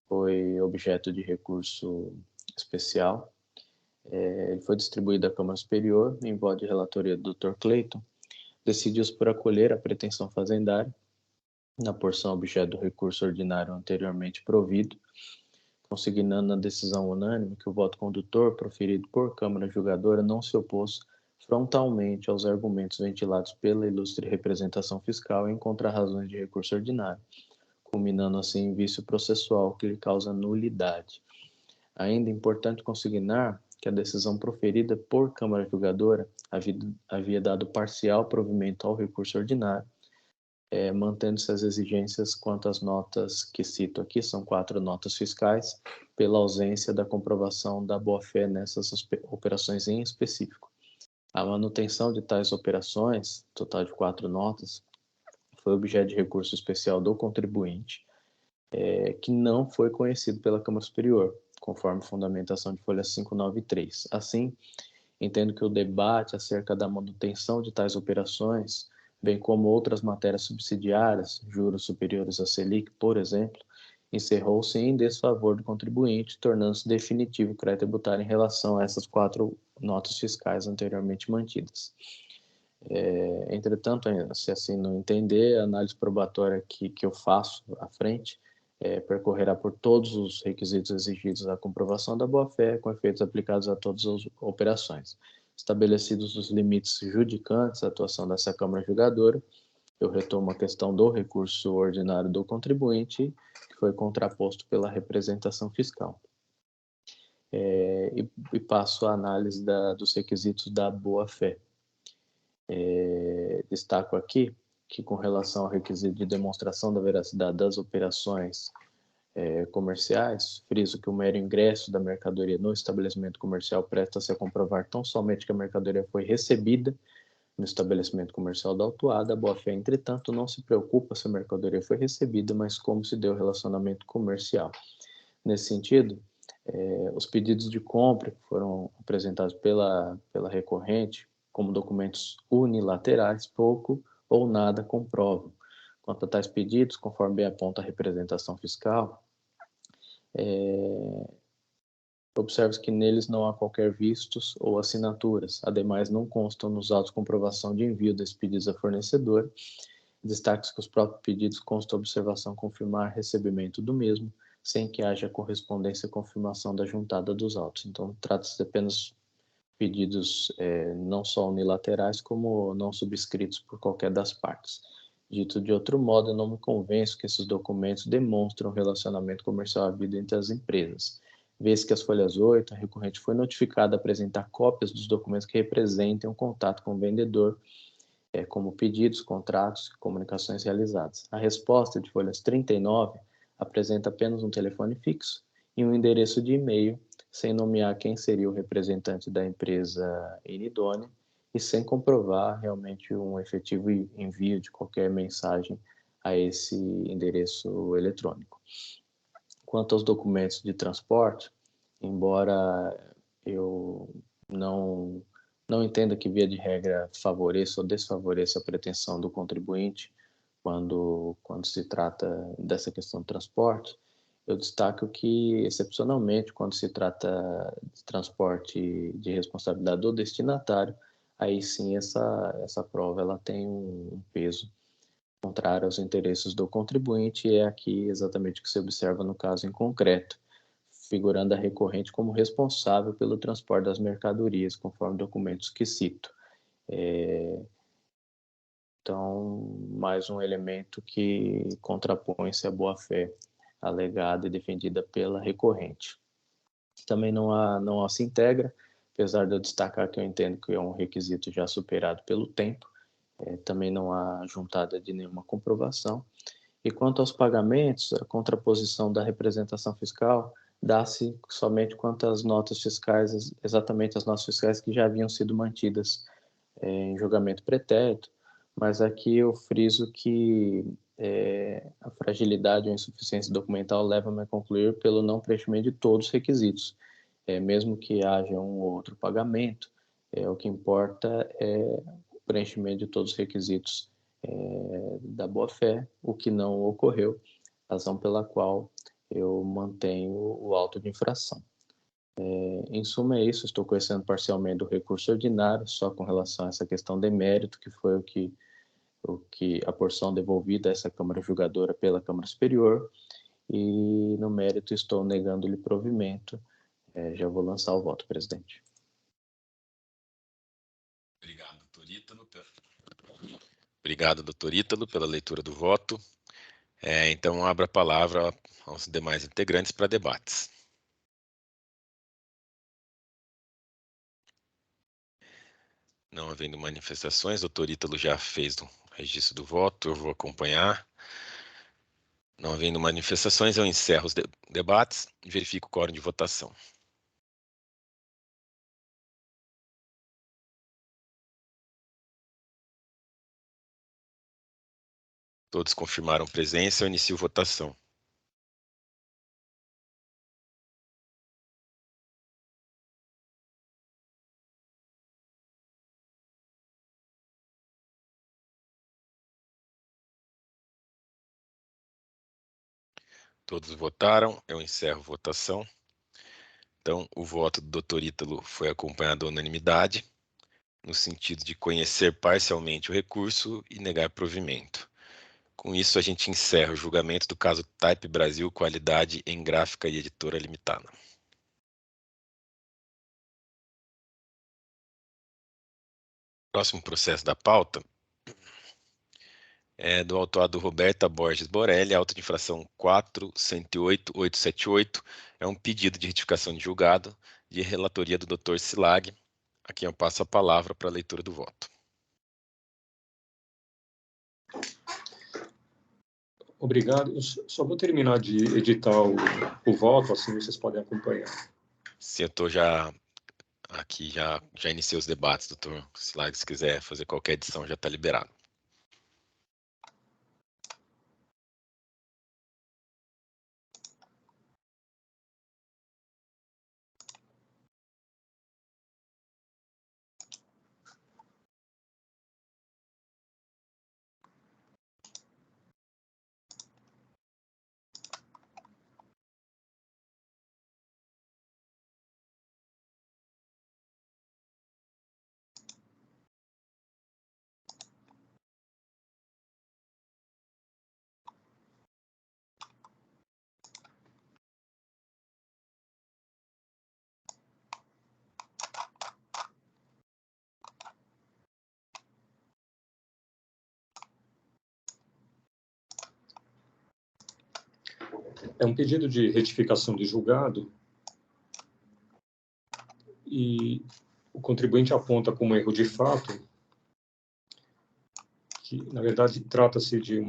foi objeto de recurso especial. Ele foi distribuído à Câmara Superior, em voz de relatoria do Dr. Cleiton, decidiu-se por acolher a pretensão fazendária, na porção objeto do recurso ordinário anteriormente provido, consignando na decisão unânime que o voto condutor proferido por Câmara Julgadora não se opôs frontalmente aos argumentos ventilados pela ilustre representação fiscal em contrarrazões de recurso ordinário, culminando assim em vício processual que lhe causa nulidade. Ainda é importante consignar que a decisão proferida por Câmara Julgadora havia dado parcial provimento ao recurso ordinário, mantendo-se as exigências quanto às notas que cito aqui, são 4 notas fiscais, pela ausência da comprovação da boa-fé nessas operações em específico. A manutenção de tais operações, total de 4 notas, foi objeto de recurso especial do contribuinte, que não foi conhecido pela Câmara Superior, conforme fundamentação de folha 593. Assim, entendo que o debate acerca da manutenção de tais operações, bem como outras matérias subsidiárias, juros superiores à Selic, por exemplo, encerrou-se em desfavor do contribuinte, tornando-se definitivo o crédito tributário em relação a essas 4 notas fiscais anteriormente mantidas. Entretanto, se assim não entender, a análise probatória que eu faço à frente percorrerá por todos os requisitos exigidos à comprovação da boa-fé, com efeitos aplicados a todas as operações. Estabelecidos os limites judicantes à atuação dessa Câmara Julgadora, eu retomo a questão do recurso ordinário do contribuinte, que foi contraposto pela representação fiscal. E passo a análise dos requisitos da boa-fé. Destaco aqui que, com relação ao requisito de demonstração da veracidade das operações comerciais, friso que o mero ingresso da mercadoria no estabelecimento comercial presta-se a comprovar tão somente que a mercadoria foi recebida no estabelecimento comercial da autuada. A boa-fé, entretanto, não se preocupa se a mercadoria foi recebida, mas como se deu o relacionamento comercial. Nesse sentido, os pedidos de compra que foram apresentados pela recorrente como documentos unilaterais, pouco ou nada comprovam. Quanto a tais pedidos, conforme bem aponta a representação fiscal, observa-se que neles não há qualquer vistos ou assinaturas. Ademais, não constam nos autos de comprovação de envio desses pedidos a fornecedor. Destaque-se que os próprios pedidos constam observação confirmar recebimento do mesmo, sem que haja correspondência e confirmação da juntada dos autos. Então, trata-se de apenas pedidos não só unilaterais, como não subscritos por qualquer das partes. Dito de outro modo, eu não me convenço que esses documentos demonstram o relacionamento comercial havido entre as empresas. Vez que as folhas 8, a recorrente foi notificada a apresentar cópias dos documentos que representem o contato com o vendedor, como pedidos, contratos e comunicações realizadas. A resposta de folhas 39 apresenta apenas um telefone fixo e um endereço de e-mail, sem nomear quem seria o representante da empresa inidônea e sem comprovar realmente um efetivo envio de qualquer mensagem a esse endereço eletrônico. Quanto aos documentos de transporte, embora eu não entenda que, via de regra, favoreça ou desfavoreça a pretensão do contribuinte quando se trata dessa questão de transporte, eu destaco que, excepcionalmente, quando se trata de transporte de responsabilidade do destinatário, aí sim essa prova ela tem um peso contrário aos interesses do contribuinte, e é aqui exatamente o que se observa no caso em concreto, figurando a recorrente como responsável pelo transporte das mercadorias, conforme documentos que cito. Então, mais um elemento que contrapõe-se à boa-fé alegada e defendida pela recorrente. Também não se integra, apesar de eu destacar que eu entendo que é um requisito já superado pelo tempo, também não há juntada de nenhuma comprovação. E quanto aos pagamentos, a contraposição da representação fiscal dá-se somente quanto às notas fiscais, exatamente as notas fiscais que já haviam sido mantidas em julgamento pretérito, mas aqui eu friso que a fragilidade ou insuficiência documental leva-me a concluir pelo não preenchimento de todos os requisitos. Mesmo que haja um ou outro pagamento, o que importa é o preenchimento de todos os requisitos da boa-fé, o que não ocorreu, razão pela qual eu mantenho o auto de infração. Em suma é isso, estou conhecendo parcialmente do recurso ordinário, só com relação a essa questão de mérito, que foi o que a porção devolvida a essa Câmara Julgadora pela Câmara Superior, e no mérito estou negando-lhe provimento. Já vou lançar o voto, presidente. Obrigado, doutor Ítalo, pela leitura do voto. Então, abro a palavra aos demais integrantes para debates. Não havendo manifestações, o doutor Ítalo já fez o registro do voto, eu vou acompanhar. Não havendo manifestações, eu encerro os debates e verifico o quórum de votação. Todos confirmaram presença, eu inicio votação. Todos votaram, eu encerro votação. Então, o voto do doutor Ítalo foi acompanhado da unanimidade, no sentido de conhecer parcialmente o recurso e negar provimento. Com isso, a gente encerra o julgamento do caso Type Brasil Qualidade em Gráfica e Editora Limitada. Próximo processo da pauta é do autuado Roberta Borges Borelli, auto de infração 4.108.878, é um pedido de retificação de julgado de relatoria do Dr. Silag, a quem eu passo a palavra para a leitura do voto. Obrigado. Eu só vou terminar de editar o voto, assim vocês podem acompanhar. Sim, eu estou já aqui, já iniciei os debates, doutor Silag, se quiser fazer qualquer edição, já está liberado. É um pedido de retificação de julgado e o contribuinte aponta como erro de fato que, na verdade, trata-se de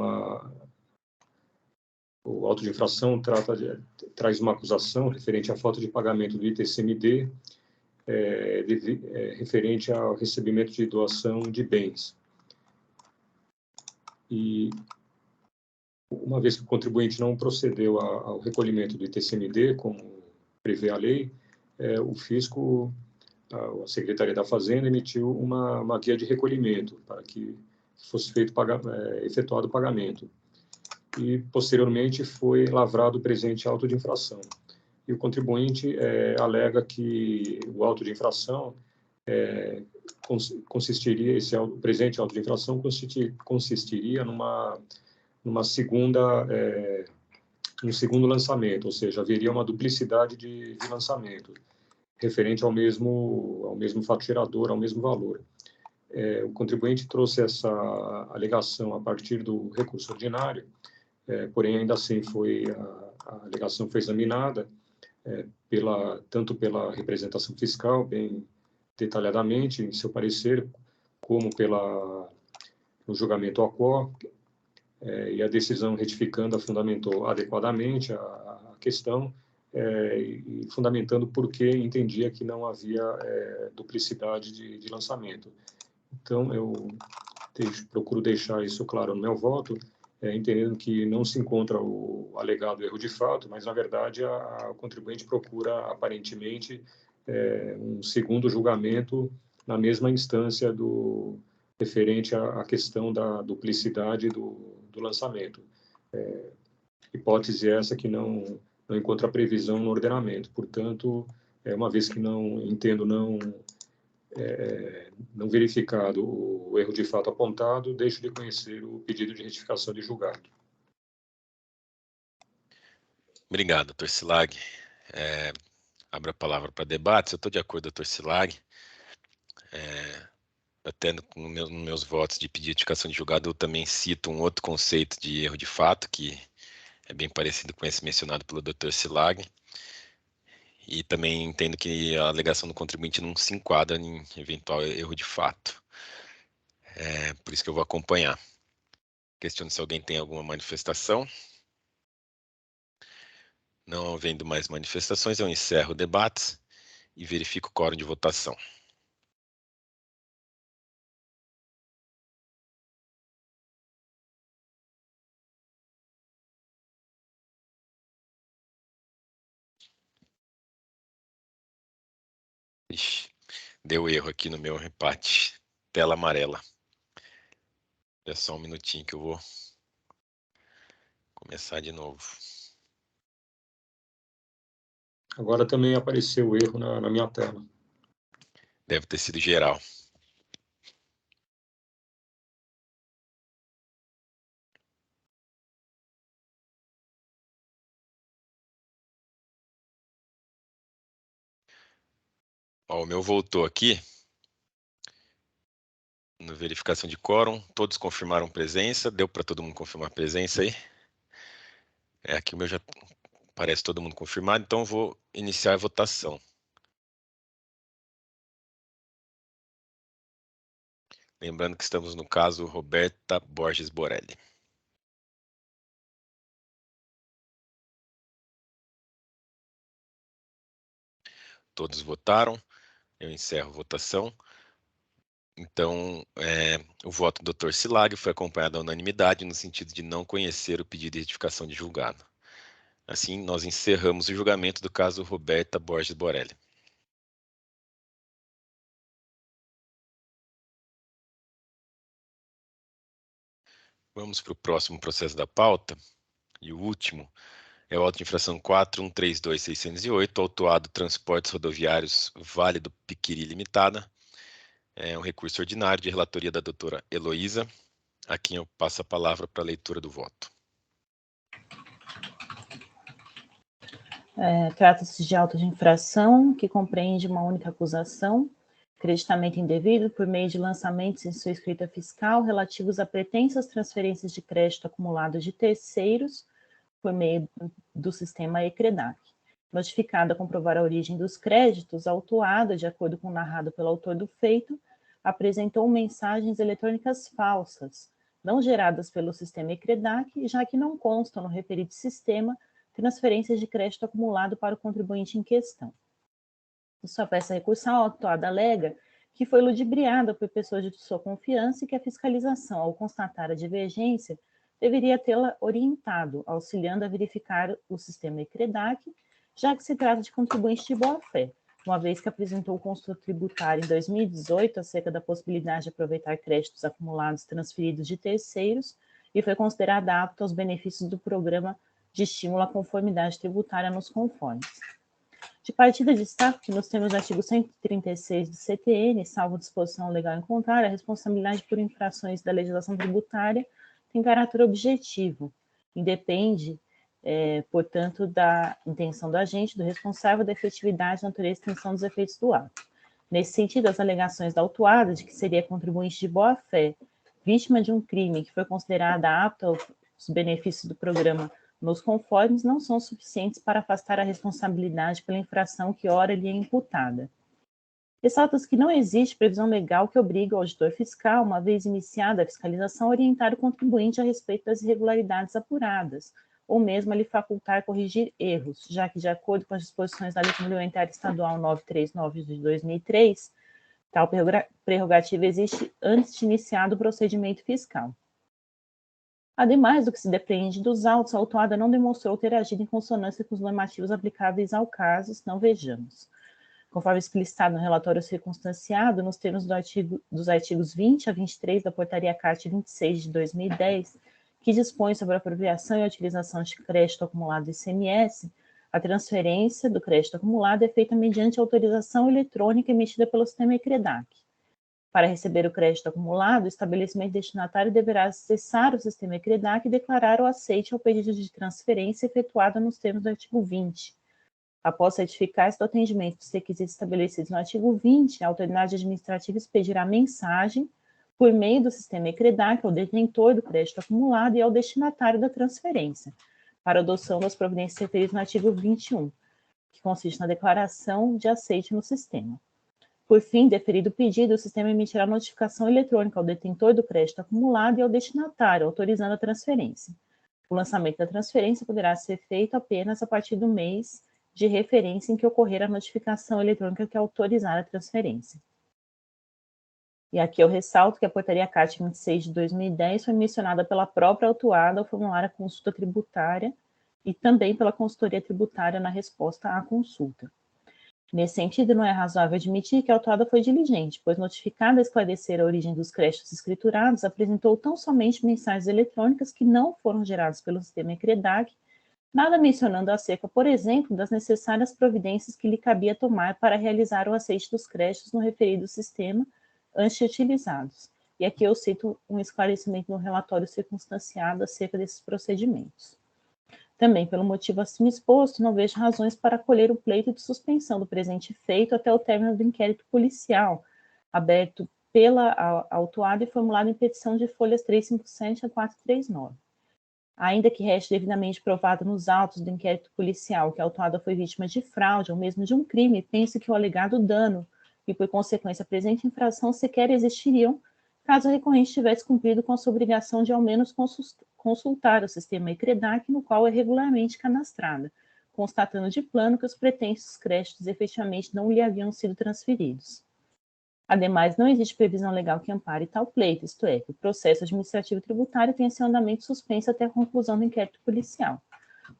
o auto de infração traz uma acusação referente à falta de pagamento do ITCMD referente ao recebimento de doação de bens. E uma vez que o contribuinte não procedeu ao recolhimento do ITCMD, como prevê a lei, o fisco, a Secretaria da Fazenda, emitiu uma guia de recolhimento para que fosse efetuado o pagamento. e, posteriormente, foi lavrado o presente auto de infração. E o contribuinte alega que o auto de infração consistiria, o presente auto de infração consistiria num segundo lançamento, ou seja, haveria uma duplicidade de lançamento, referente ao mesmo fato gerador, ao mesmo valor. O contribuinte trouxe essa alegação a partir do recurso ordinário, porém, ainda assim, a alegação foi examinada tanto pela representação fiscal, bem detalhadamente, em seu parecer, como no julgamento ao qual, e a decisão retificando fundamentou adequadamente a questão, e fundamentando por que entendia que não havia duplicidade de lançamento. Então, eu procuro deixar isso claro no meu voto, entendendo que não se encontra o alegado erro de fato, mas, na verdade, o contribuinte procura, aparentemente, um segundo julgamento na mesma instância referente à questão da duplicidade do lançamento. Hipótese essa que não encontra previsão no ordenamento. Portanto, uma vez que não verificado o erro de fato apontado, deixo de conhecer o pedido de retificação de julgado. Obrigado, doutor Silag. Abro a palavra para debate. Eu estou de acordo, doutor Silag. Até nos meus votos de pedir retificação de julgado, eu também cito um outro conceito de erro de fato, que é bem parecido com esse mencionado pelo doutor Silag. E também entendo que a alegação do contribuinte não se enquadra em eventual erro de fato. Por isso que eu vou acompanhar. Questiono se alguém tem alguma manifestação. Não havendo mais manifestações, eu encerro o debate e verifico o quórum de votação. Ixi, deu erro aqui no meu empate. Tela amarela. É só um minutinho que eu vou começar de novo. Agora também apareceu o erro na minha tela. Deve ter sido geral. Ó, o meu voltou aqui. Na verificação de quórum, todos confirmaram presença. Deu para todo mundo confirmar presença aí? Aqui o meu já parece todo mundo confirmado, então eu vou iniciar a votação. Lembrando que estamos no caso Roberta Borges Borelli. Todos votaram, eu encerro a votação. Então, o voto do Dr. Silag foi acompanhado da unanimidade no sentido de não conhecer o pedido de retificação de julgado. Assim, nós encerramos o julgamento do caso Roberta Borges Borelli. Vamos para o próximo processo da pauta, e o último é o auto de infração 4132608, autuado Transportes Rodoviários Vale do Piquiri Limitada. É um recurso ordinário de relatoria da doutora Heloísa, a quem eu passo a palavra para a leitura do voto. Trata-se de auto de infração que compreende uma única acusação, creditamento indevido por meio de lançamentos em sua escrita fiscal relativos a pretensas transferências de crédito acumulado de terceiros por meio do sistema ECREDAC. Notificado a comprovar a origem dos créditos, a autuada, de acordo com o narrado pelo autor do feito, apresentou mensagens eletrônicas falsas, não geradas pelo sistema ECREDAC, já que não constam no referido sistema transferências de crédito acumulado para o contribuinte em questão. Em sua peça recursal, a autuada alega que foi ludibriada por pessoas de sua confiança e que a fiscalização, ao constatar a divergência, deveria tê-la orientado, auxiliando a verificar o sistema ECREDAC, já que se trata de contribuinte de boa-fé, uma vez que apresentou o consultor tributário em 2018 acerca da possibilidade de aproveitar créditos acumulados transferidos de terceiros e foi considerada apta aos benefícios do programa de estímulo à conformidade tributária nos conformes. De partida, destaco que nos termos do artigo 136 do CTN, salvo disposição legal em contrário, a responsabilidade por infrações da legislação tributária tem caráter objetivo, independe, portanto, da intenção do agente, do responsável, da efetividade, natureza e extensão dos efeitos do ato. Nesse sentido, as alegações da autuada de que seria contribuinte de boa-fé, vítima de um crime que foi considerada apta aos benefícios do programa nos conformes, não são suficientes para afastar a responsabilidade pela infração que ora lhe é imputada. Ressalta-se que não existe previsão legal que obrigue o auditor fiscal, uma vez iniciada a fiscalização, a orientar o contribuinte a respeito das irregularidades apuradas, ou mesmo a lhe facultar corrigir erros, já que, de acordo com as disposições da Lei Complementar Estadual 939 de 2003, tal prerrogativa existe antes de iniciado o procedimento fiscal. Ademais do que se depreende dos autos, a autuada não demonstrou ter agido em consonância com os normativos aplicáveis ao caso, não vejamos. Conforme explicitado no relatório circunstanciado, nos termos dos artigos 20 a 23 da Portaria CART 26 de 2010, que dispõe sobre a apropriação e a utilização de crédito acumulado do ICMS, a transferência do crédito acumulado é feita mediante autorização eletrônica emitida pelo sistema ECREDAC. Para receber o crédito acumulado, o estabelecimento destinatário deverá acessar o sistema ECREDAC e declarar o aceite ao pedido de transferência efetuado nos termos do artigo 20. Após certificar-se do atendimento dos requisitos estabelecidos no artigo 20, a autoridade administrativa expedirá mensagem por meio do sistema ECREDAC ao detentor do crédito acumulado e ao destinatário da transferência, para adoção das providências referidas no artigo 21, que consiste na declaração de aceite no sistema. Por fim, deferido o pedido, o sistema emitirá notificação eletrônica ao detentor do crédito acumulado e ao destinatário, autorizando a transferência. O lançamento da transferência poderá ser feito apenas a partir do mês de referência em que ocorrer a notificação eletrônica que autorizar a transferência. E aqui eu ressalto que a Portaria CART 26 de 2010 foi mencionada pela própria autuada ao formular a consulta tributária e também pela consultoria tributária na resposta à consulta. Nesse sentido, não é razoável admitir que a autuada foi diligente, pois notificada a esclarecer a origem dos créditos escriturados, apresentou tão somente mensagens eletrônicas que não foram geradas pelo sistema ECREDAC, nada mencionando acerca, por exemplo, das necessárias providências que lhe cabia tomar para realizar o aceite dos créditos no referido sistema antes de utilizados. E aqui eu cito um esclarecimento no relatório circunstanciado acerca desses procedimentos. Também, pelo motivo acima exposto, não vejo razões para acolher o pleito de suspensão do presente feito até o término do inquérito policial, aberto pela autuada e formulado em petição de folhas 357 a 439. Ainda que reste devidamente provado nos autos do inquérito policial que a autuada foi vítima de fraude ou mesmo de um crime, penso que o alegado dano e, por consequência, a presente infração sequer existiriam caso o recorrente tivesse cumprido com a sua obrigação de, ao menos, consultar o sistema ECREDAC, no qual é regularmente cadastrada, constatando de plano que os pretensos créditos efetivamente não lhe haviam sido transferidos. Ademais, não existe previsão legal que ampare tal pleito, isto é, que o processo administrativo tributário tenha seu andamento suspenso até a conclusão do inquérito policial.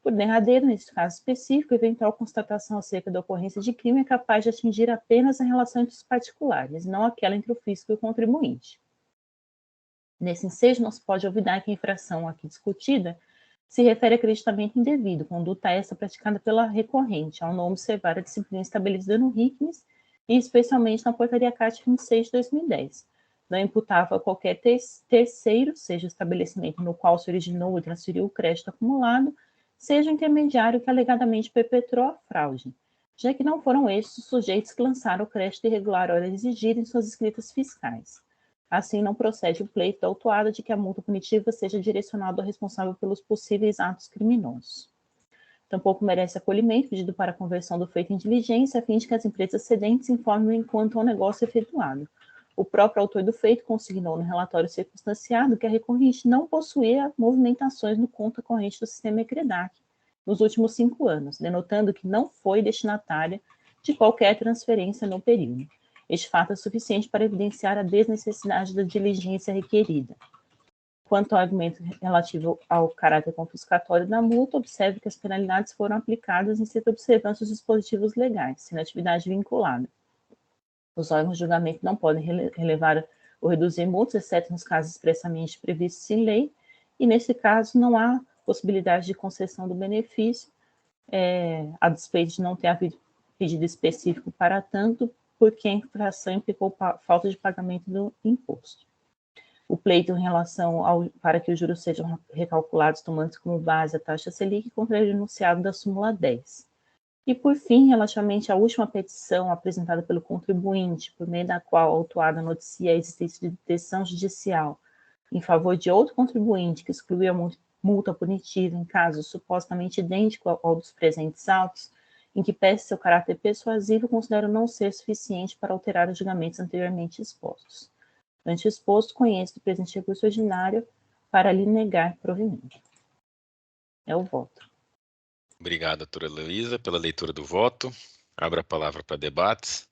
Por derradeiro, neste caso específico, eventual constatação acerca da ocorrência de crime é capaz de atingir apenas a relação entre os particulares, não aquela entre o fisco e o contribuinte. Nesse ensejo, não se pode olvidar que a infração aqui discutida se refere a acreditamento indevido, conduta essa praticada pela recorrente, ao não observar a disciplina estabelecida no RICMES e especialmente na Portaria CART 26 de 2010. Não imputava a qualquer terceiro, seja o estabelecimento no qual se originou e transferiu o crédito acumulado, seja o intermediário que alegadamente perpetrou a fraude, já que não foram estes os sujeitos que lançaram o crédito irregular a hora exigido em suas escritas fiscais. Assim, não procede o pleito da autuada de que a multa punitiva seja direcionada ao responsável pelos possíveis atos criminosos. Tampouco merece acolhimento pedido para a conversão do feito em diligência, a fim de que as empresas cedentes informem quanto ao negócio efetuado. O próprio autor do feito consignou no relatório circunstanciado que a recorrente não possuía movimentações no conta corrente do sistema ECREDAC nos últimos 5 anos, denotando que não foi destinatária de qualquer transferência no período. Este fato é suficiente para evidenciar a desnecessidade da diligência requerida. Quanto ao argumento relativo ao caráter confiscatório da multa, observe que as penalidades foram aplicadas em certa observância dos dispositivos legais, sendo atividade vinculada. Os órgãos de julgamento não podem relevar ou reduzir multas, exceto nos casos expressamente previstos em lei, e nesse caso não há possibilidade de concessão do benefício, a despeito de não ter havido pedido específico para tanto, porque a infração implicou falta de pagamento do imposto. O pleito em relação para que os juros sejam recalculados tomando como base a taxa Selic contra o enunciado da súmula 10. E, por fim, relativamente à última petição apresentada pelo contribuinte, por meio da qual a autuada noticia a existência de decisão judicial em favor de outro contribuinte que excluiu a multa punitiva em caso supostamente idêntico ao dos presentes autos, em que pese seu caráter persuasivo, considero não ser suficiente para alterar os julgamentos anteriormente expostos. Ante o exposto, conheço do presente recurso ordinário para lhe negar provimento. É o voto. Obrigado, doutora Heloísa, pela leitura do voto. Abro a palavra para debates.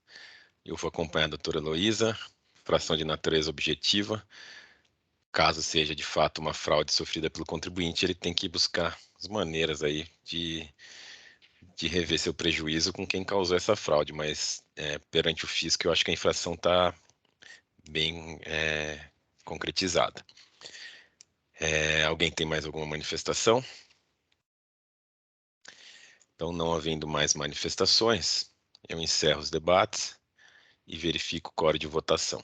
Eu vou acompanhar a doutora Heloísa, fração de natureza objetiva. Caso seja, de fato, uma fraude sofrida pelo contribuinte, ele tem que buscar as maneiras aí de rever seu prejuízo com quem causou essa fraude, mas perante o fisco, eu acho que a infração está bem concretizada. Alguém tem mais alguma manifestação? Então, não havendo mais manifestações, eu encerro os debates e verifico o quórum de votação.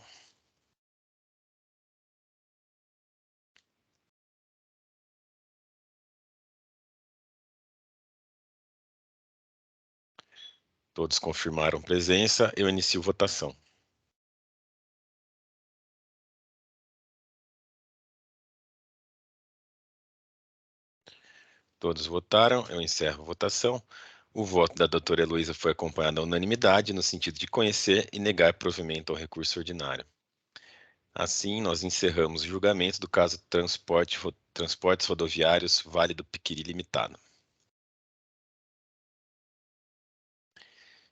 Todos confirmaram presença, eu inicio votação. Todos votaram, eu encerro a votação. O voto da doutora Heloísa foi acompanhado à unanimidade, no sentido de conhecer e negar provimento ao recurso ordinário. Assim, nós encerramos o julgamento do caso Transportes Rodoviários Vale do Piquiri Limitado.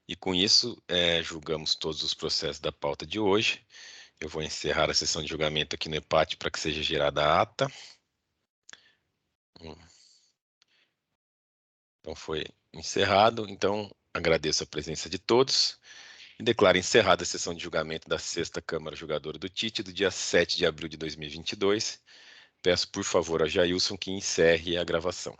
E com isso, julgamos todos os processos da pauta de hoje. Eu vou encerrar a sessão de julgamento aqui no EPAT para que seja gerada a ata. Então, foi encerrado. Então, agradeço a presença de todos e declaro encerrada a sessão de julgamento da 6ª Câmara Julgadora do TIT, do dia 7 de abril de 2022. Peço, por favor, a Jailson que encerre a gravação.